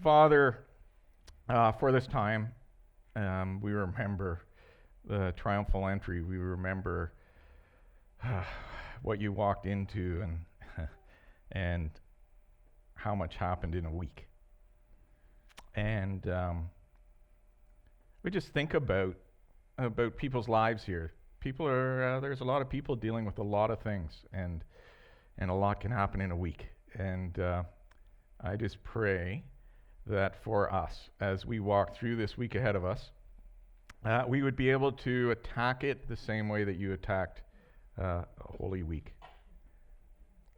Father, for this time, we remember the triumphal entry. We remember what you walked into and how much happened in a week. And we just think about people's lives here. People are there's a lot of people dealing with a lot of things, and a lot can happen in a week. And I just pray that for us, as we walk through this week ahead of us, we would be able to attack it the same way that you attacked Holy Week.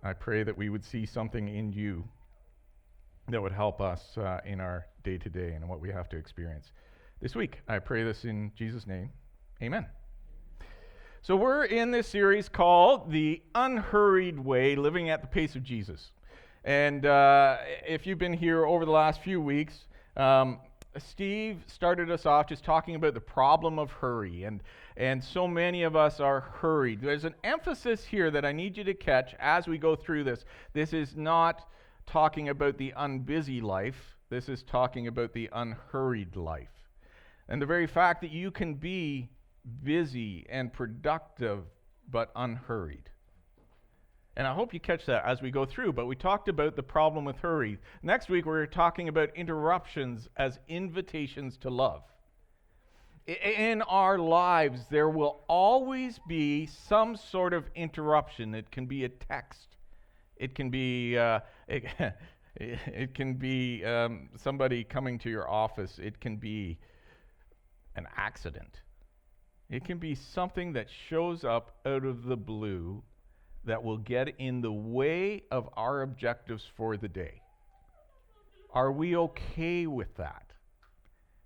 I pray that we would see something in you that would help us in our day-to-day and what we have to experience this week. I pray this in Jesus' name. Amen. So we're in this series called The Unhurried Way, Living at the Pace of Jesus. And if you've been here over the last few weeks, Steve started us off just talking about the problem of hurry, and so many of us are hurried. There's an emphasis here that I need you to catch as we go through this. This is not talking about the unbusy life. This is talking about the unhurried life. And the very fact that you can be busy and productive but unhurried. And I hope you catch that as we go through. But we talked about the problem with hurry. Next week, we're talking about interruptions as invitations to love. In our lives, there will always be some sort of interruption. It can be a text. It can be it can be somebody coming to your office. It can be an accident. It can be something that shows up out of the blue that will get in the way of our objectives for the day. Are we okay with that?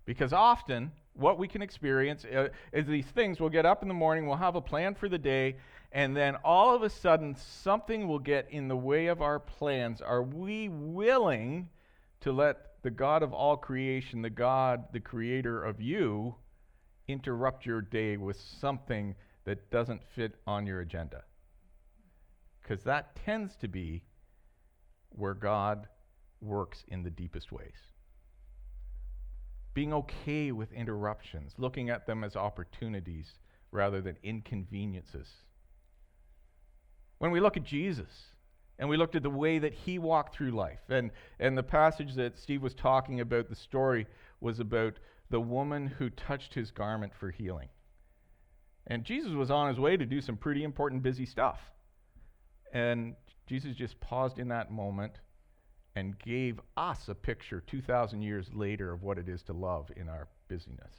Because often, what we can experience is these things. We'll get up in the morning, we'll have a plan for the day, and then all of a sudden, something will get in the way of our plans. Are we willing to let the God of all creation, the God, the creator of you, interrupt your day with something that doesn't fit on your agenda? Because that tends to be where God works in the deepest ways. Being okay with interruptions, looking at them as opportunities rather than inconveniences. When we look at Jesus, and we looked at the way that he walked through life, and the passage that Steve was talking about, the story was about the woman who touched his garment for healing. And Jesus was on his way to do some pretty important, busy stuff. And Jesus just paused in that moment and gave us a picture 2,000 years later of what it is to love in our busyness.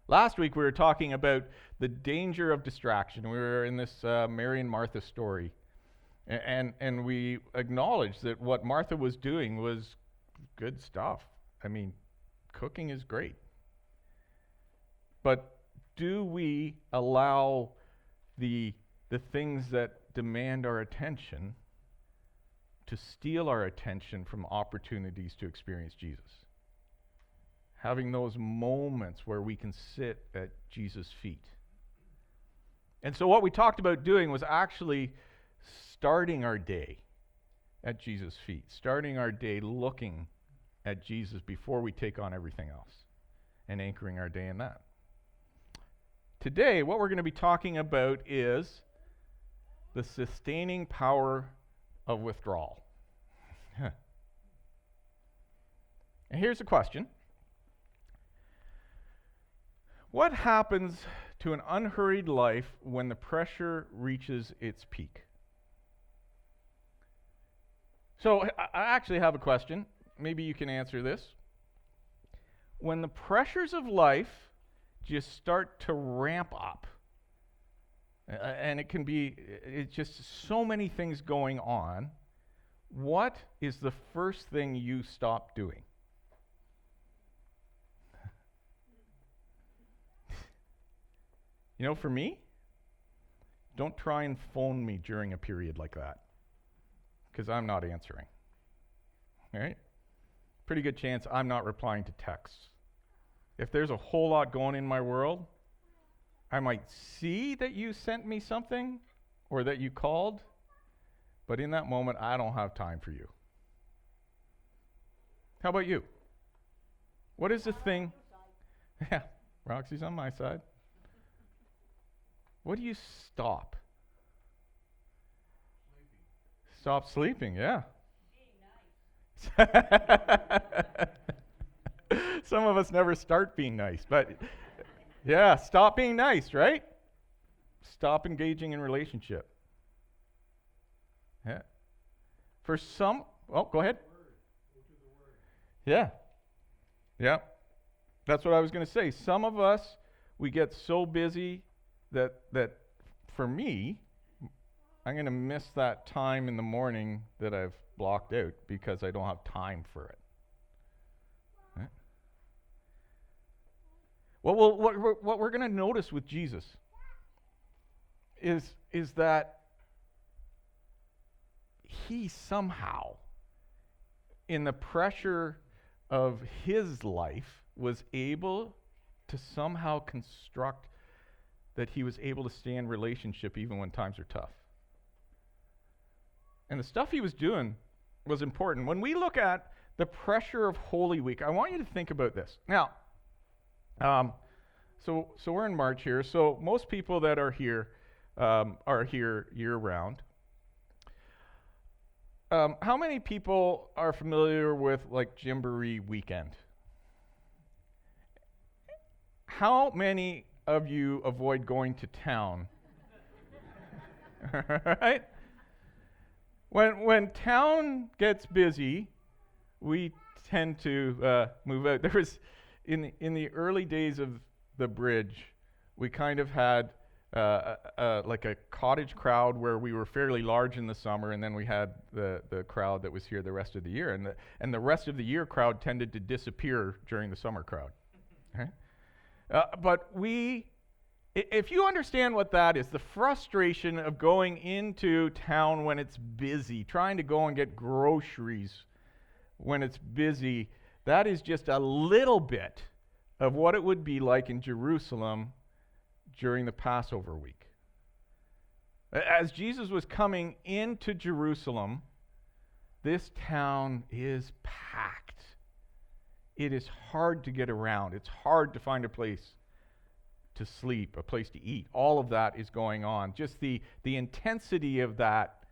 Last week we were talking about the danger of distraction. We were in this Mary and Martha story. And we acknowledged that what Martha was doing was good stuff. I mean, cooking is great. But do we allow the things that demand our attention to steal our attention from opportunities to experience Jesus? Having those moments where we can sit at Jesus' feet. And so what we talked about doing was actually starting our day at Jesus' feet, starting our day looking at Jesus before we take on everything else, and anchoring our day in that. Today, what we're going to be talking about is the sustaining power of withdrawal. And here's a question. What happens to an unhurried life when the pressure reaches its peak? So I actually have a question. Maybe you can answer this. When the pressures of life just start to ramp up, and it's just so many things going on, what is the first thing you stop doing? You know, for me, don't try and phone me during a period like that, because I'm not answering. All right? Pretty good chance I'm not replying to texts. If there's a whole lot going in my world, I might see that you sent me something or that you called, but in that moment, I don't have time for you. How about you? What is the thing? Yeah, Roxy's on my side. What do you stop? Stop sleeping, yeah. Some of us never start being nice, but yeah, stop being nice, right? Stop engaging in relationship. Yeah. For some, oh, go ahead. Yeah. Yeah. That's what I was going to say. Some of us, we get so busy that for me, I'm going to miss that time in the morning that I've blocked out because I don't have time for it. Right? Well, what we're going to notice with Jesus is that he somehow, in the pressure of his life, was able to somehow construct that he was able to stay in relationship even when times are tough. And the stuff he was doing was important. When we look at the pressure of Holy Week, I want you to think about this. Now, so we're in March here. So most people that are here year-round. How many people are familiar with like Jamboree Weekend? How many of you avoid going to town? Right? When town gets busy, we tend to move out. There was in the early days of the bridge, we kind of had like a cottage crowd where we were fairly large in the summer, and then we had the crowd that was here the rest of the year, and the rest of the year crowd tended to disappear during the summer crowd. Right? But if you understand what that is, the frustration of going into town when it's busy, trying to go and get groceries when it's busy, that is just a little bit of what it would be like in Jerusalem during the Passover week. As Jesus was coming into Jerusalem, this town is packed. It is hard to get around. It's hard to find a place to sleep, a place to eat. All of that is going on. Just the intensity of that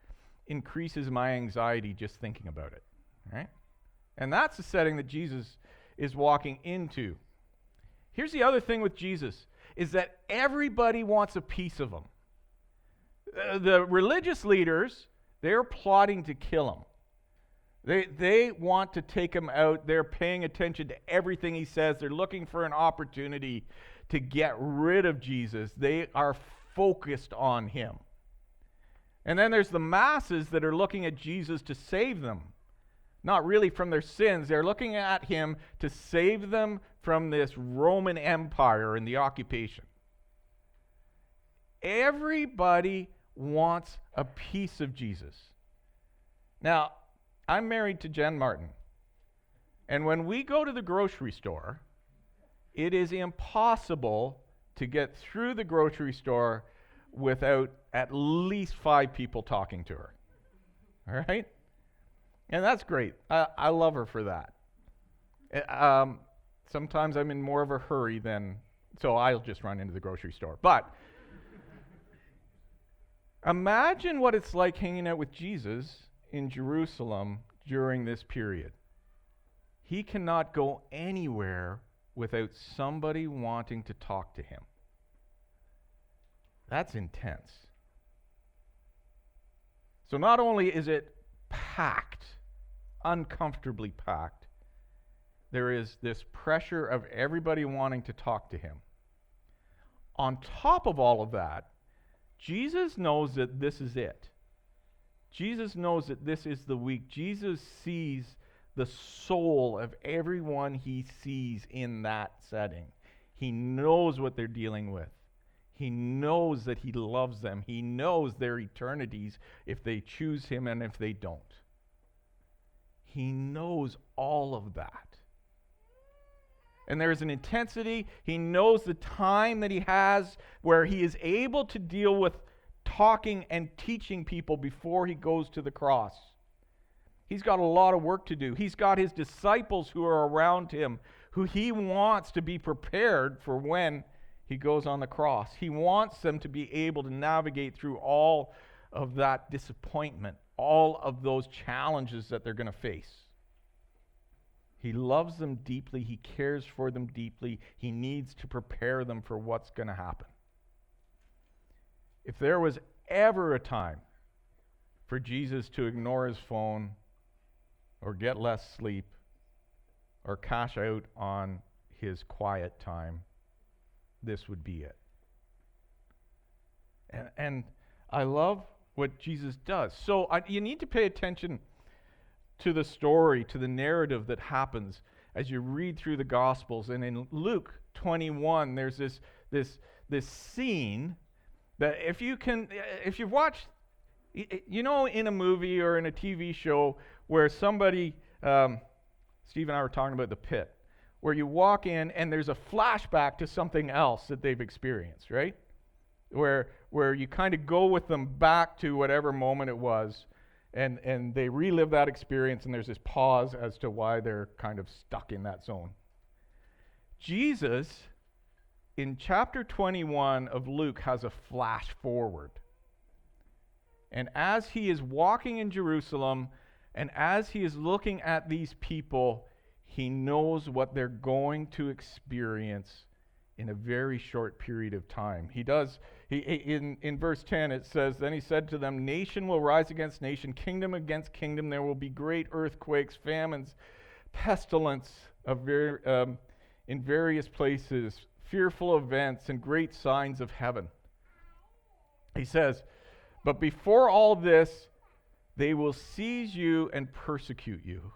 increases my anxiety just thinking about it. Right? And that's the setting that Jesus is walking into. Here's the other thing with Jesus, is that everybody wants a piece of him. The religious leaders, they're plotting to kill him. They want to take him out. They're paying attention to everything he says. They're looking for an opportunity to get rid of Jesus. They are focused on him. And then there's the masses that are looking at Jesus to save them. Not really from their sins. They're looking at him to save them from this Roman Empire and the occupation. Everybody wants a piece of Jesus. Now, I'm married to Jen Martin. And when we go to the grocery store, it is impossible to get through the grocery store without at least 5 people talking to her. All right? And that's great. I love her for that. Sometimes I'm in more of a hurry so I'll just run into the grocery store. But imagine what it's like hanging out with Jesus in Jerusalem during this period. He cannot go anywhere without somebody wanting to talk to him. That's intense. So not only is it packed, uncomfortably packed, there is this pressure of everybody wanting to talk to him. On top of all of that, Jesus knows that this is it. Jesus knows that this is the week. Jesus sees the soul of everyone he sees in that setting. He knows what they're dealing with. He knows that he loves them. He knows their eternities if they choose him and if they don't. He knows all of that. And there's an intensity. He knows the time that he has where he is able to deal with talking and teaching people before he goes to the cross. He's got a lot of work to do. He's got his disciples who are around him, who he wants to be prepared for when he goes on the cross. He wants them to be able to navigate through all of that disappointment, all of those challenges that they're going to face. He loves them deeply. He cares for them deeply. He needs to prepare them for what's going to happen. If there was ever a time for Jesus to ignore his phone or get less sleep or cash out on his quiet time, this would be it. And I love what Jesus does. So you need to pay attention to the story, to the narrative that happens as you read through the Gospels. And in Luke 21, there's this scene that if you've watched, in a movie or in a TV show where somebody, Steve and I were talking about The Pit, where you walk in and there's a flashback to something else that they've experienced, right? Where you kind of go with them back to whatever moment it was, and they relive that experience, and there's this pause as to why they're kind of stuck in that zone. Jesus, in chapter 21 of Luke, has a flash forward. And as he is walking in Jerusalem, and as he is looking at these people, he knows what they're going to experience in a very short period of time. In verse 10 it says, "Then he said to them, nation will rise against nation, kingdom against kingdom. There will be great earthquakes, famines, pestilence in various places, fearful events, and great signs of heaven." He says, "But before all this, they will seize you and persecute you."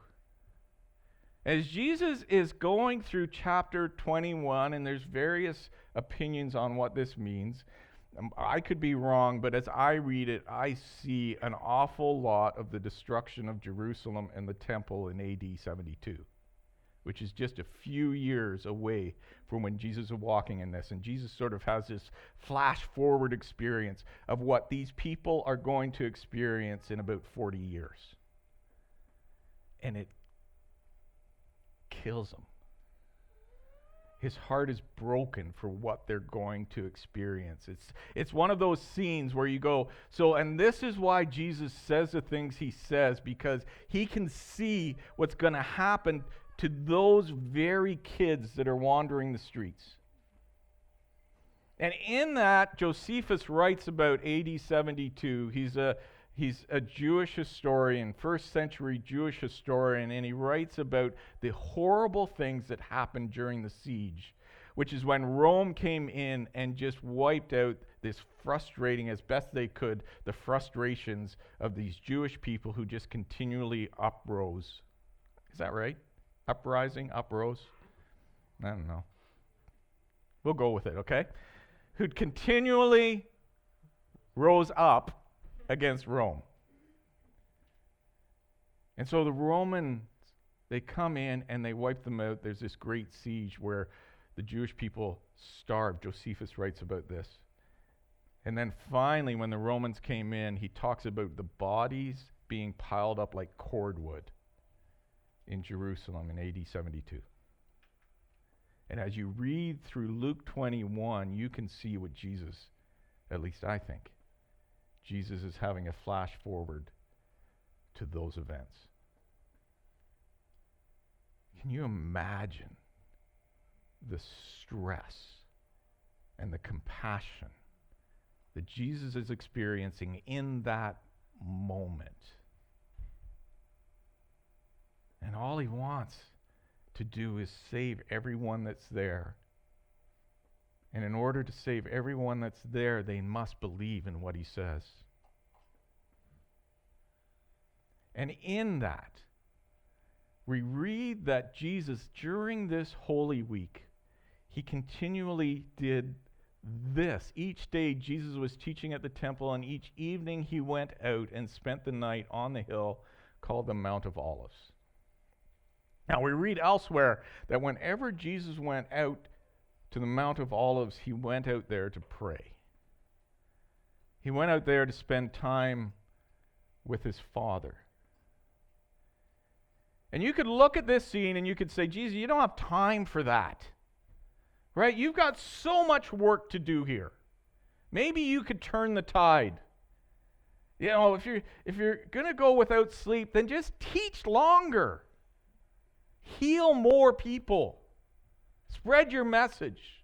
As Jesus is going through chapter 21, and there's various opinions on what this means, I could be wrong, but as I read it, I see an awful lot of the destruction of Jerusalem and the temple in AD 72, which is just a few years away from when Jesus is walking in this. And Jesus sort of has this flash forward experience of what these people are going to experience in about 40 years. And it kills him. His heart is broken for what they're going to experience. It's one of those scenes where you go, and this is why Jesus says the things he says, because he can see what's going to happen to those very kids that are wandering the streets. And in that, Josephus writes about AD 72. He's a Jewish historian, first century Jewish historian, and he writes about the horrible things that happened during the siege, which is when Rome came in and just wiped out this frustrating, as best they could, the frustrations of these Jewish people who just continually uprose. Is that right? Uprose? I don't know. We'll go with it, okay? Who'd continually rose up against Rome. And so the Romans, they come in and they wipe them out. There's this great siege where the Jewish people starved. Josephus writes about this. And then finally, when the Romans came in, he talks about the bodies being piled up like cordwood in Jerusalem in AD 72. And as you read through Luke 21, you can see what Jesus, at least I think, Jesus is having a flash forward to those events. Can you imagine the stress and the compassion that Jesus is experiencing in that moment? And all he wants to do is save everyone that's there. And in order to save everyone that's there, they must believe in what he says. And in that, we read that Jesus, during this Holy Week, he continually did this. Each day, Jesus was teaching at the temple, and each evening he went out and spent the night on the hill called the Mount of Olives. Now, we read elsewhere that whenever Jesus went out to the Mount of Olives, he went out there to pray. He went out there to spend time with his Father. And you could look at this scene and you could say, Jesus, you don't have time for that. Right? You've got so much work to do here. Maybe you could turn the tide. You know, if you're going to go without sleep, then just teach longer. Heal more people. Spread your message.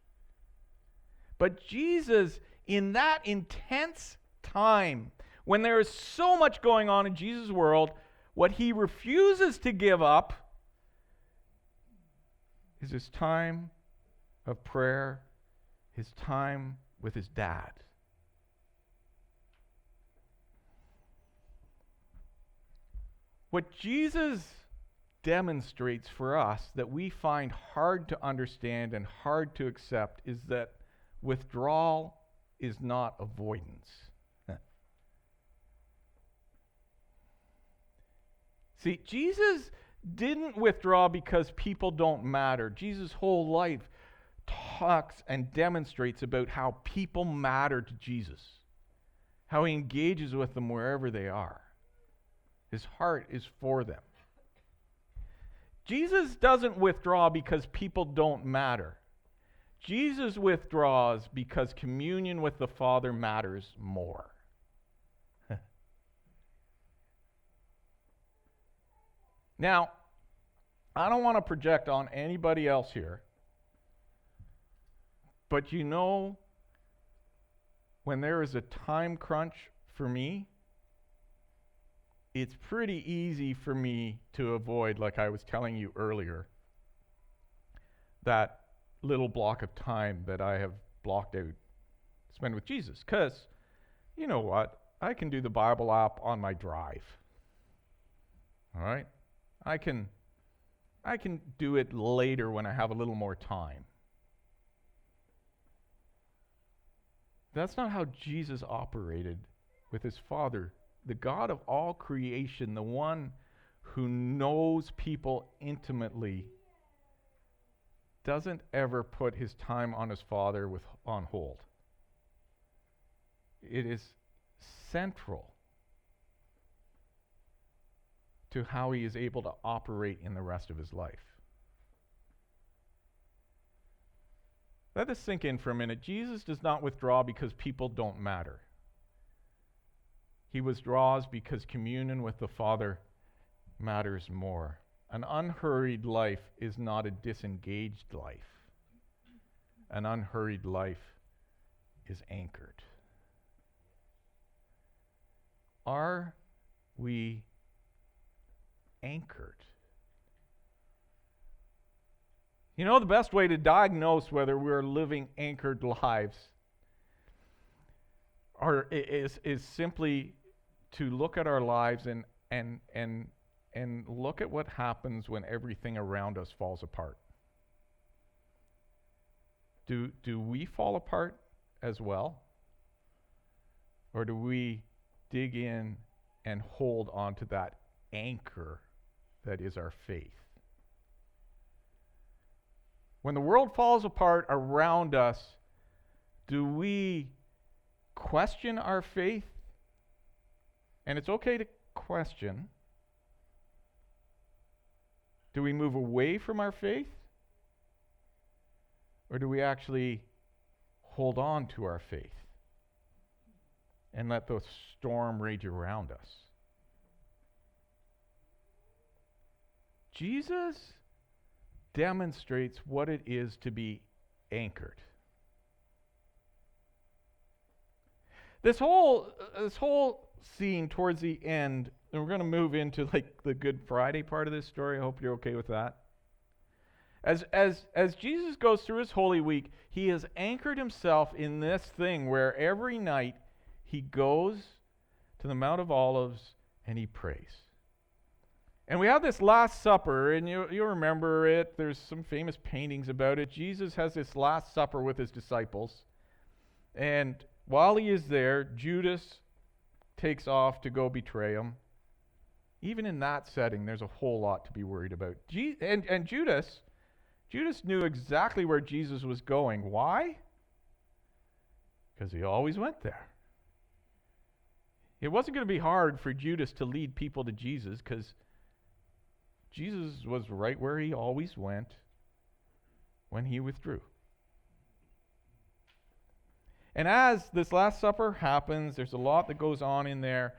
But Jesus, in that intense time, when there is so much going on in Jesus' world, what he refuses to give up is his time of prayer, his time with his dad. What Jesus demonstrates for us that we find hard to understand and hard to accept is that withdrawal is not avoidance. See, Jesus didn't withdraw because people don't matter. Jesus' whole life talks and demonstrates about how people matter to Jesus, how he engages with them wherever they are. His heart is for them. Jesus doesn't withdraw because people don't matter. Jesus withdraws because communion with the Father matters more. Now, I don't want to project on anybody else here, but you know, when there is a time crunch for me, it's pretty easy for me to avoid, like I was telling you earlier, that little block of time that I have blocked out to spend with Jesus. Because, you know what? I can do the Bible app on my drive. All right? I can do it later when I have a little more time. That's not how Jesus operated with his Father, the God of all creation, the one who knows people intimately, doesn't ever put his time on his Father on hold. It is central to how he is able to operate in the rest of his life. Let this sink in for a minute. Jesus does not withdraw because people don't matter. He withdraws because communion with the Father matters more. An unhurried life is not a disengaged life. An unhurried life is anchored. Are we anchored? You know, the best way to diagnose whether we're living anchored lives is simply to look at our lives and look at what happens when everything around us falls apart. Do we fall apart as well? Or do we dig in and hold on to that anchor that is our faith? When the world falls apart around us, do we question our faith? And it's okay to question. Do we move away from our faith? Or do we actually hold on to our faith and let the storm rage around us? Jesus demonstrates what it is to be anchored. This whole scene towards the end, and we're going to move into like the Good Friday part of this story. I hope you're okay with that. As Jesus goes through his Holy Week, he has anchored himself in this thing where every night he goes to the Mount of Olives and he prays. And we have this Last Supper, and you remember it. There's some famous paintings about it. Jesus has this Last Supper with his disciples. And while he is there, Judas takes off to go betray him. Even in that setting, there's a whole lot to be worried about. And Judas knew exactly where Jesus was going. Why? Because he always went there. It wasn't going to be hard for Judas to lead people to Jesus because Jesus was right where he always went when he withdrew. And as this Last Supper happens, there's a lot that goes on in there.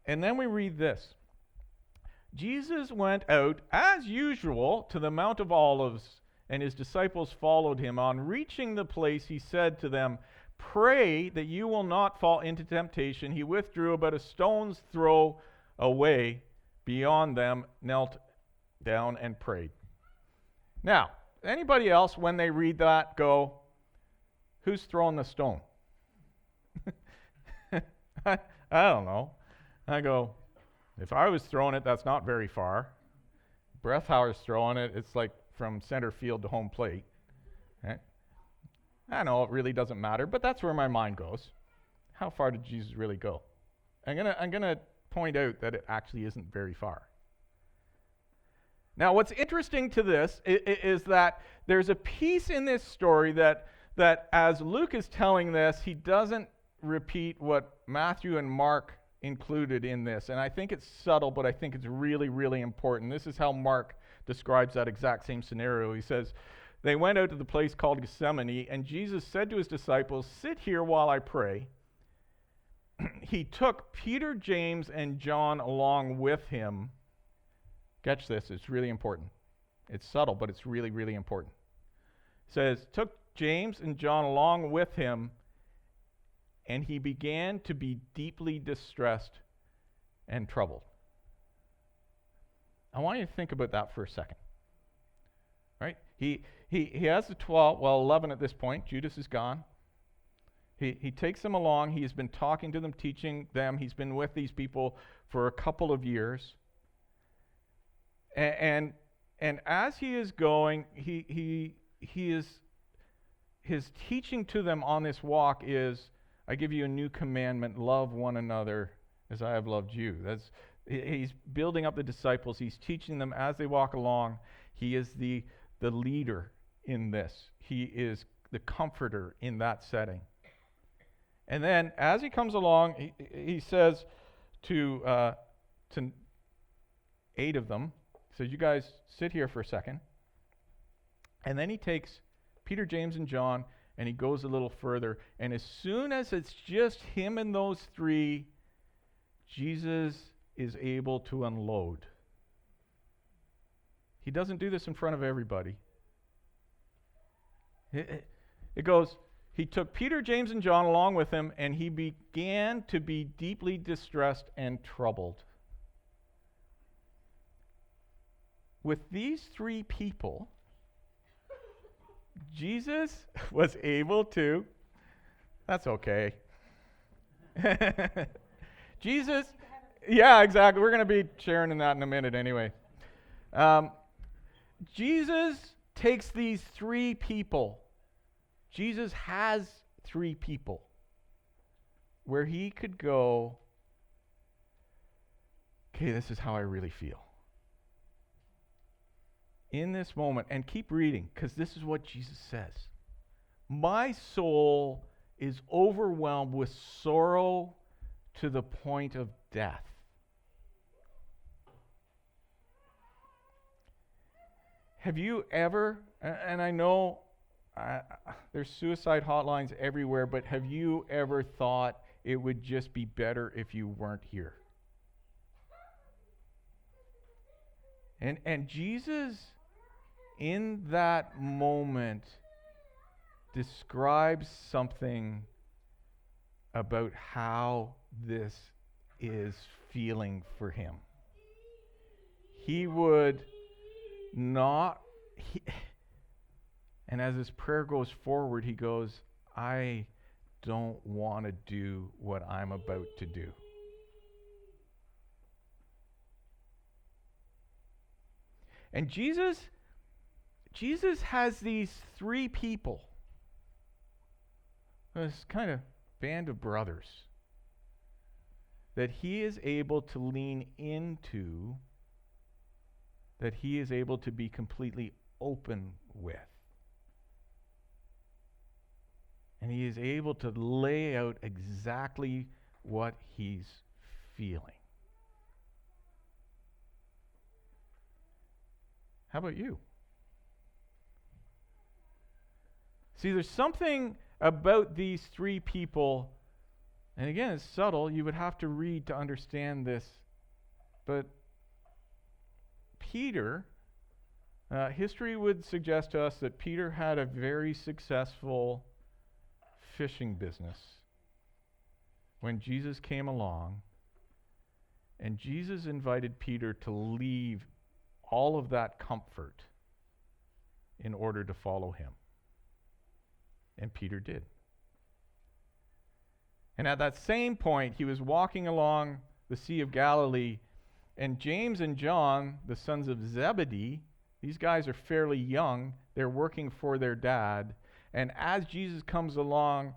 And then we read this. Jesus went out, as usual, to the Mount of Olives, and his disciples followed him. On reaching the place, he said to them, "Pray that you will not fall into temptation." He withdrew about a stone's throw away beyond them, knelt down, and prayed. Now, anybody else, when they read that, go, "Who's throwing the stone?" I don't know. I go, if I was throwing it, that's not very far. Breathauer's throwing it, it's like from center field to home plate. Right? I know it really doesn't matter, but that's where my mind goes. How far did Jesus really go? I'm gonna point out that it actually isn't very far. Now, what's interesting to this is that there's a piece in this story that as Luke is telling this, he doesn't repeat what Matthew and Mark included in this. And I think it's subtle, but I think it's really, really important. This is how Mark describes that exact same scenario. He says, "They went out to the place called Gethsemane, and Jesus said to his disciples, 'Sit here while I pray.' He took Peter, James, and John along with him." Catch this, it's really important. It's subtle, but it's really, really important. It says, "Took James and John along with him, and he began to be deeply distressed and troubled." I want you to think about that for a second. Right? He has the 12, 11 at this point. Judas is gone. He takes them along. He has been talking to them, teaching them. He's been with these people for a couple of years. And as he is going, his teaching to them on this walk is, "I give you a new commandment, love one another as I have loved you." He's building up the disciples. He's teaching them as they walk along. He is the leader in this. He is the comforter in that setting. And then as he comes along, he says to 8 of them, he says, "You guys sit here for a second." And then he takes Peter, James, and John, and he goes a little further. And as soon as it's just him and those 3, Jesus is able to unload. He doesn't do this in front of everybody. It goes, he took Peter, James, and John along with him, and he began to be deeply distressed and troubled. With these 3 people, Jesus was able to, that's okay. Jesus, yeah, exactly. We're going to be sharing in that in a minute anyway. Jesus takes these 3 people. Jesus has 3 people where he could go, "Okay, this is how I really feel." In this moment, and keep reading, because this is what Jesus says. "My soul is overwhelmed with sorrow to the point of death." Have you ever, and I know there's suicide hotlines everywhere, but have you ever thought it would just be better if you weren't here? And Jesus, in that moment, describes something about how this is feeling for him. He would not, and as his prayer goes forward, he goes, "I don't want to do what I'm about to do." And Jesus has these 3 people, this kind of band of brothers, that he is able to lean into, that he is able to be completely open with. And he is able to lay out exactly what he's feeling. How about you? See, there's something about these three people, and again, it's subtle. You would have to read to understand this. But Peter, history would suggest to us that Peter had a very successful fishing business when Jesus came along, and Jesus invited Peter to leave all of that comfort in order to follow him. And Peter did. And at that same point, he was walking along the Sea of Galilee, and James and John, the sons of Zebedee, these guys are fairly young. They're working for their dad. And as Jesus comes along,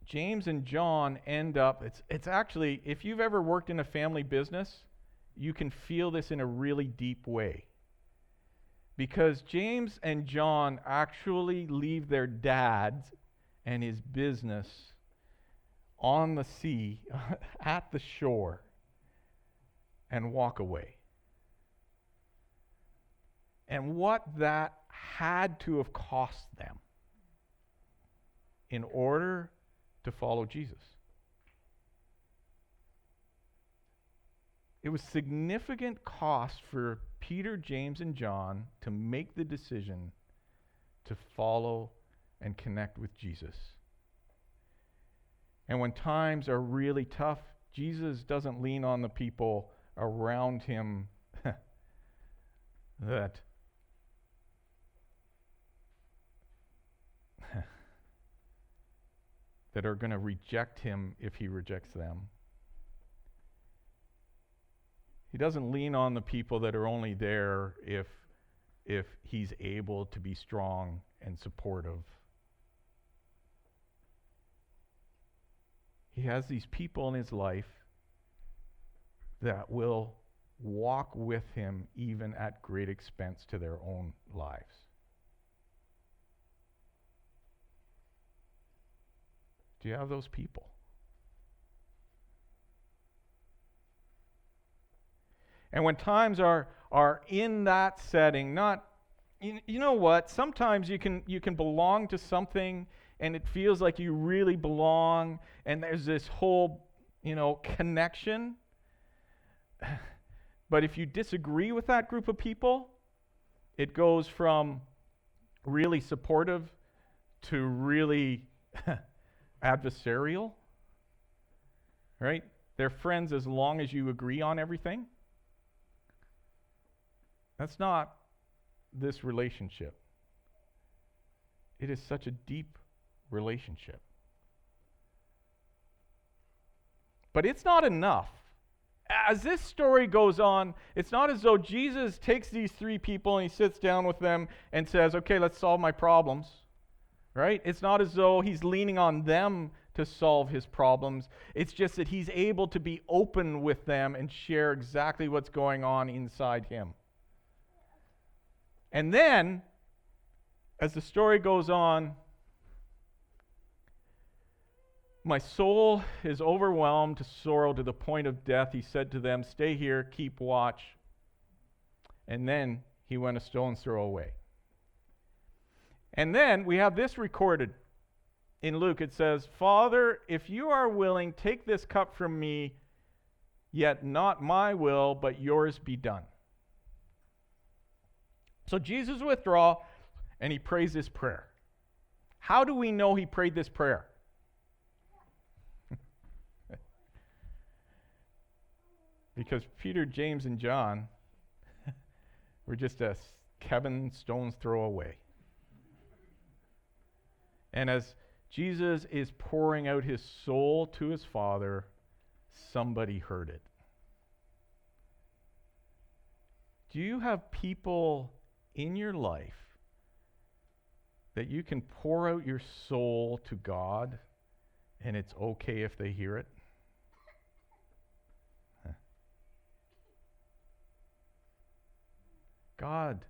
James and John end up, it's actually, if you've ever worked in a family business, you can feel this in a really deep way. Because James and John actually leave their dad and his business on the sea, at the shore, and walk away. And what that had to have cost them in order to follow Jesus. It was significant cost for Peter, James, and John to make the decision to follow and connect with Jesus. And when times are really tough, Jesus doesn't lean on the people around him that that are going to reject him if he rejects them. He doesn't lean on the people that are only there if he's able to be strong and supportive. He has these people in his life that will walk with him even at great expense to their own lives. Do you have those people? And when times are in that setting, not, you know what? Sometimes you can belong to something and it feels like you really belong, and there's this whole, connection. But if you disagree with that group of people, it goes from really supportive to really adversarial, right? They're friends as long as you agree on everything. That's not this relationship. It is such a deep relationship. But it's not enough. As this story goes on, it's not as though Jesus takes these three people and he sits down with them and says, okay, let's solve my problems. Right? It's not as though he's leaning on them to solve his problems. It's just that he's able to be open with them and share exactly what's going on inside him. And then, as the story goes on, my soul is overwhelmed to sorrow to the point of death. He said to them, stay here, keep watch. And then he went a stone's throw away. And then we have this recorded in Luke. It says, Father, if you are willing, take this cup from me, yet not my will, but yours be done. So Jesus withdraws, and he prays this prayer. How do we know he prayed this prayer? Because Peter, James, and John were just a Kevin stone's throw away. And as Jesus is pouring out his soul to his Father, somebody heard it. Do you have people in your life that you can pour out your soul to God and it's okay if they hear it? God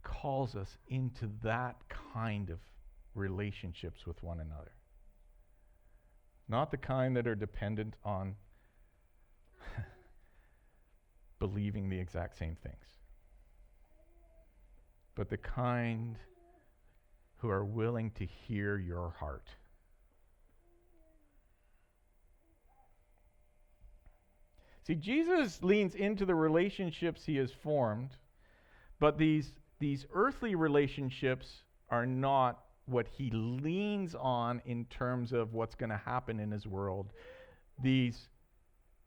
calls us into that kind of relationships with one another. Not the kind that are dependent on believing the exact same things. but the kind who are willing to hear your heart. See, Jesus leans into the relationships he has formed, but these earthly relationships are not what he leans on in terms of what's going to happen in his world. These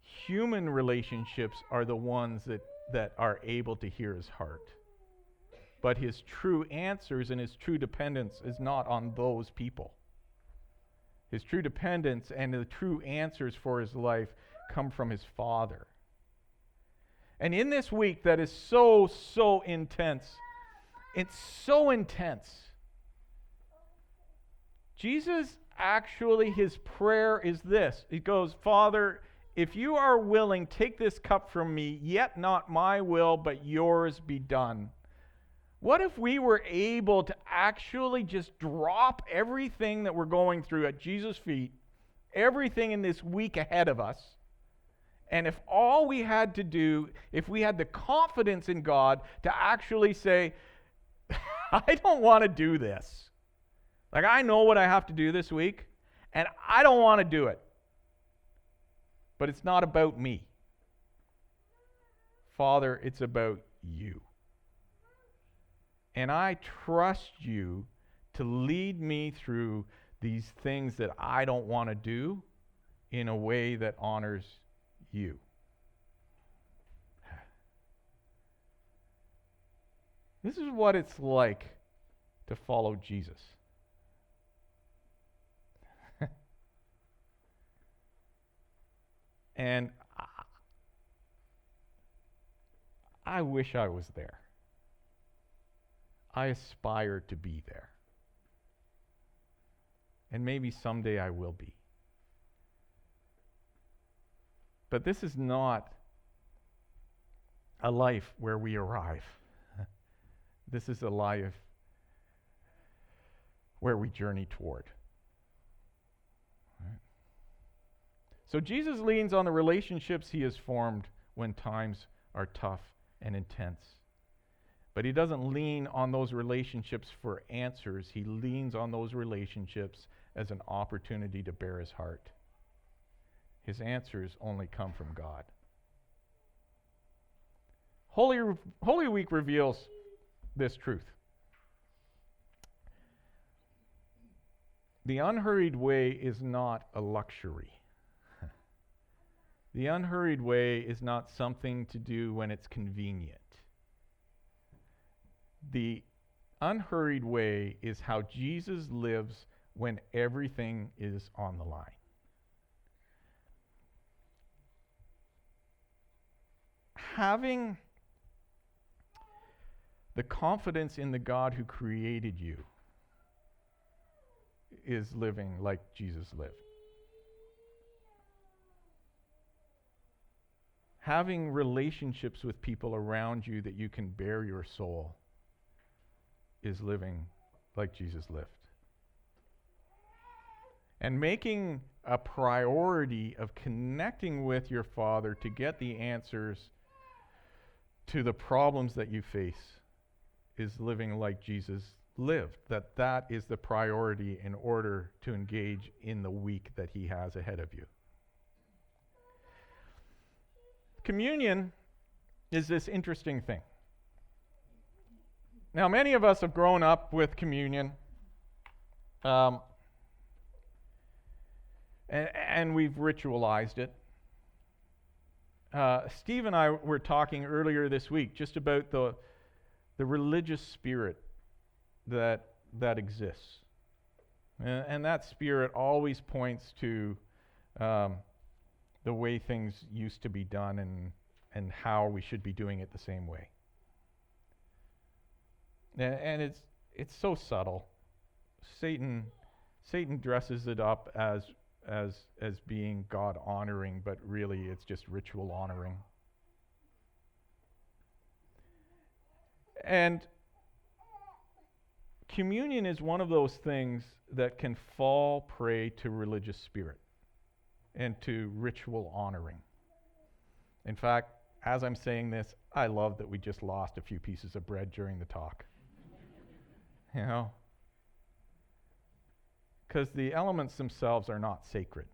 human relationships are the ones that are able to hear his heart. But his true answers and his true dependence is not on those people. His true dependence and the true answers for his life come from his Father. And in this week that is so intense, it's so intense. Jesus actually, his prayer is this. He goes, Father, if you are willing, take this cup from me, yet not my will, but yours be done. What if we were able to actually just drop everything that we're going through at Jesus' feet, everything in this week ahead of us, and if all we had to do, if we had the confidence in God to actually say, I don't want to do this. Like, I know what I have to do this week, and I don't want to do it. But it's not about me. Father, it's about you. And I trust you to lead me through these things that I don't want to do in a way that honors you. This is what it's like to follow Jesus. And I wish I was there. I aspire to be there. And maybe someday I will be. But this is not a life where we arrive. This is a life where we journey toward. Right? So Jesus leans on the relationships he has formed when times are tough and intense. But he doesn't lean on those relationships for answers. He leans on those relationships as an opportunity to bear his heart. His answers only come from God. Holy Week reveals this truth. The unhurried way is not a luxury. The unhurried way is not something to do when it's convenient. The unhurried way is how Jesus lives when everything is on the line. Having the confidence in the God who created you is living like Jesus lived. Having relationships with people around you that you can bear your soul is living like Jesus lived. And making a priority of connecting with your Father to get the answers to the problems that you face is living like Jesus lived. That is the priority in order to engage in the week that he has ahead of you. Communion is this interesting thing. Now, many of us have grown up with communion, and we've ritualized it. Steve and I were talking earlier this week just about the religious spirit that exists. And that spirit always points to the way things used to be done and how we should be doing it the same way. And it's so subtle. Satan dresses it up as being God honoring, but really it's just ritual honoring. And communion is one of those things that can fall prey to religious spirit and to ritual honoring. In fact, as I'm saying this, I love that we just lost a few pieces of bread during the talk. You know? Because the elements themselves are not sacred.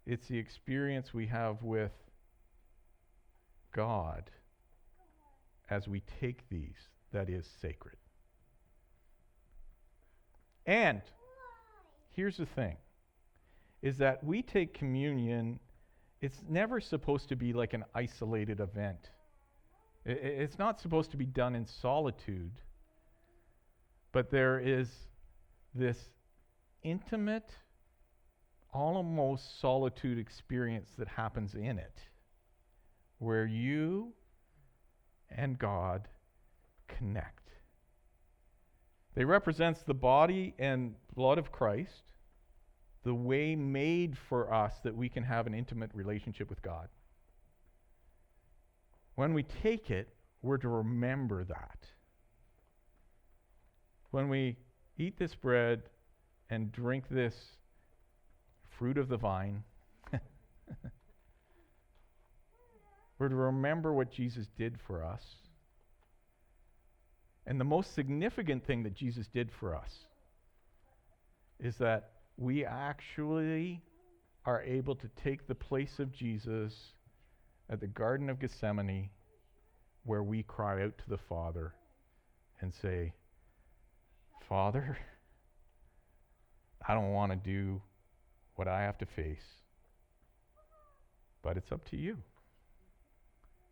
It's the experience we have with God as we take these that is sacred. And here's the thing, is that we take communion, it's never supposed to be like an isolated event. It's not supposed to be done in solitude, but there is this intimate, almost solitude experience that happens in it, where you and God connect. They represents the body and blood of Christ, the way made for us that we can have an intimate relationship with God. When we take it, we're to remember that. When we eat this bread and drink this fruit of the vine, we're to remember what Jesus did for us. And the most significant thing that Jesus did for us is that we actually are able to take the place of Jesus at the Garden of Gethsemane, where we cry out to the Father and say, Father, I don't want to do what I have to face, but it's up to you.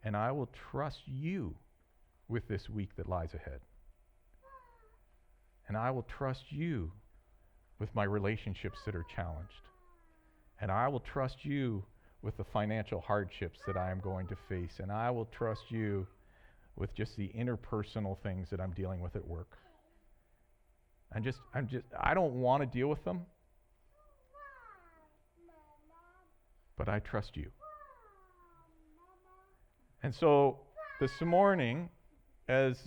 And I will trust you with this week that lies ahead. And I will trust you with my relationships that are challenged. And I will trust you with the financial hardships that I am going to face. And I will trust you with just the interpersonal things that I'm dealing with at work. I don't want to deal with them, but I trust you. And so this morning, as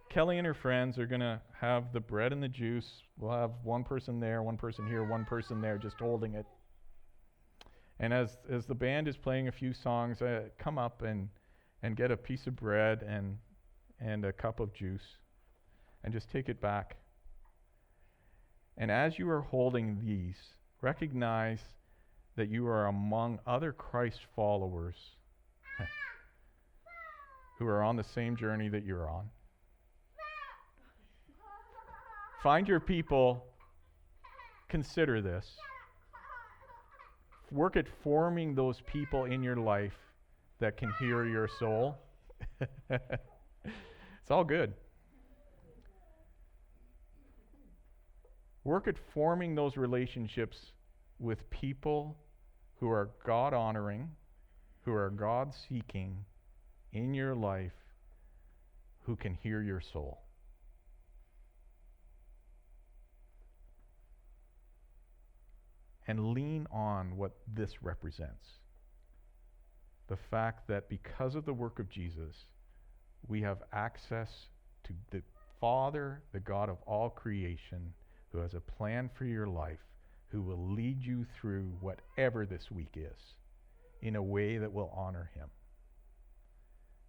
Kelly and her friends are going to have the bread and the juice, we'll have one person there, one person here, one person there, just holding it. And as the band is playing a few songs, come up and get a piece of bread and a cup of juice, and just take it back. And as you are holding these, recognize that you are among other Christ followers who are on the same journey that you're on. Find your people, consider this. Work at forming those people in your life that can hear your soul. It's all good. Work at forming those relationships with people who are God-honoring, who are God-seeking in your life, who can hear your soul. And lean on what this represents. The fact that because of the work of Jesus, we have access to the Father, the God of all creation, who has a plan for your life, who will lead you through whatever this week is in a way that will honor him.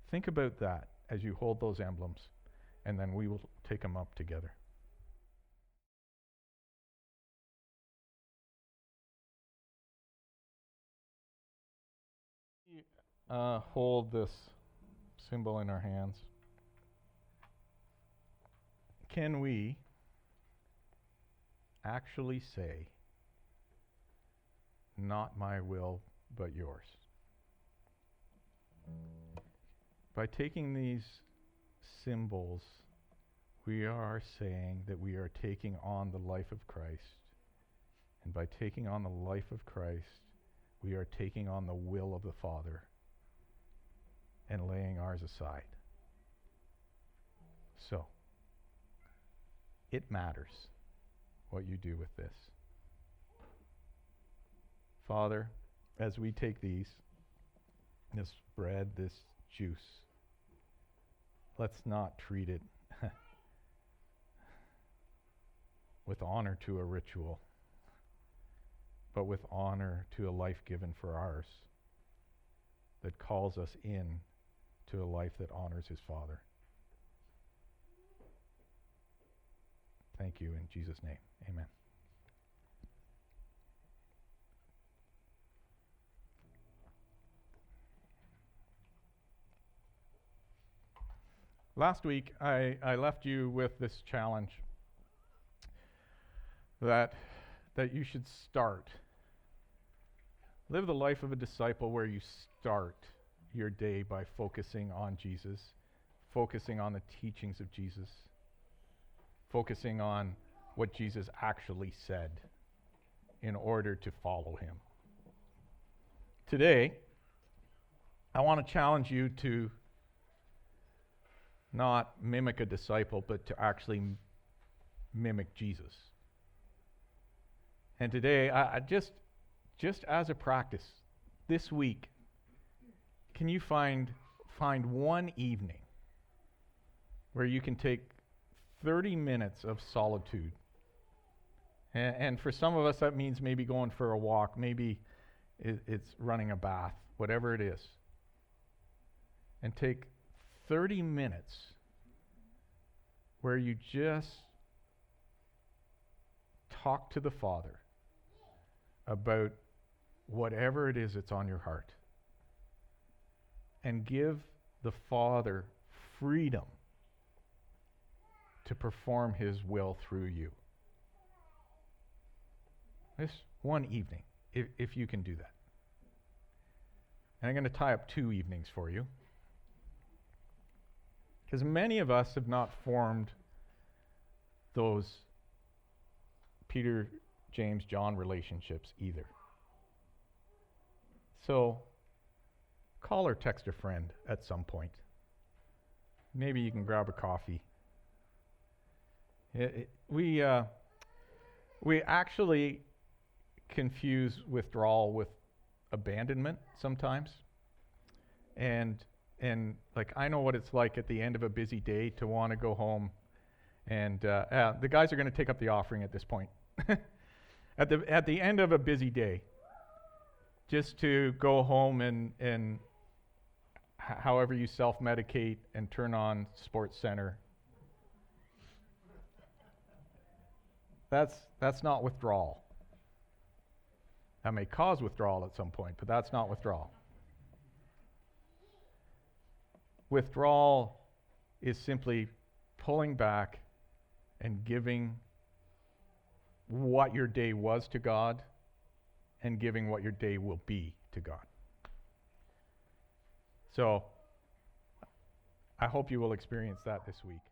Think about that as you hold those emblems, and then we will take them up together. Hold this symbol in our hands. Can we actually say, not my will, but yours? By taking these symbols, we are saying that we are taking on the life of Christ. And by taking on the life of Christ, we are taking on the will of the Father and laying ours aside. So, it matters what you do with this. Father, as we take this bread, this juice, let's not treat it with honor to a ritual, but with honor to a life given for ours that calls us in to a life that honors his Father. thank you in Jesus' name. Amen. Last week, I left you with this challenge that you should start. Live the life of a disciple where you start your day by focusing on Jesus, focusing on the teachings of Jesus, focusing on what Jesus actually said in order to follow him. Today, I want to challenge you to not mimic a disciple, but to actually mimic Jesus. And today, I just as a practice, this week, can you find one evening where you can take 30 minutes of solitude? And for some of us, that means maybe going for a walk, maybe it's running a bath, whatever it is. And take 30 minutes where you just talk to the Father about whatever it is that's on your heart. And give the Father freedom to perform his will through you. This one evening, if you can do that. And I'm going to tie up 2 evenings for you. Because many of us have not formed those Peter, James, John relationships either. So call or text a friend at some point. Maybe you can grab a coffee. We actually confuse withdrawal with abandonment sometimes. And like, I know what it's like at the end of a busy day to want to go home. And the guys are going to take up the offering at this point. At the end of a busy day, just to go home and however you self-medicate and turn on Sports Center. That's not withdrawal. That may cause withdrawal at some point, but that's not withdrawal. Withdrawal is simply pulling back and giving what your day was to God and giving what your day will be to God. So I hope you will experience that this week.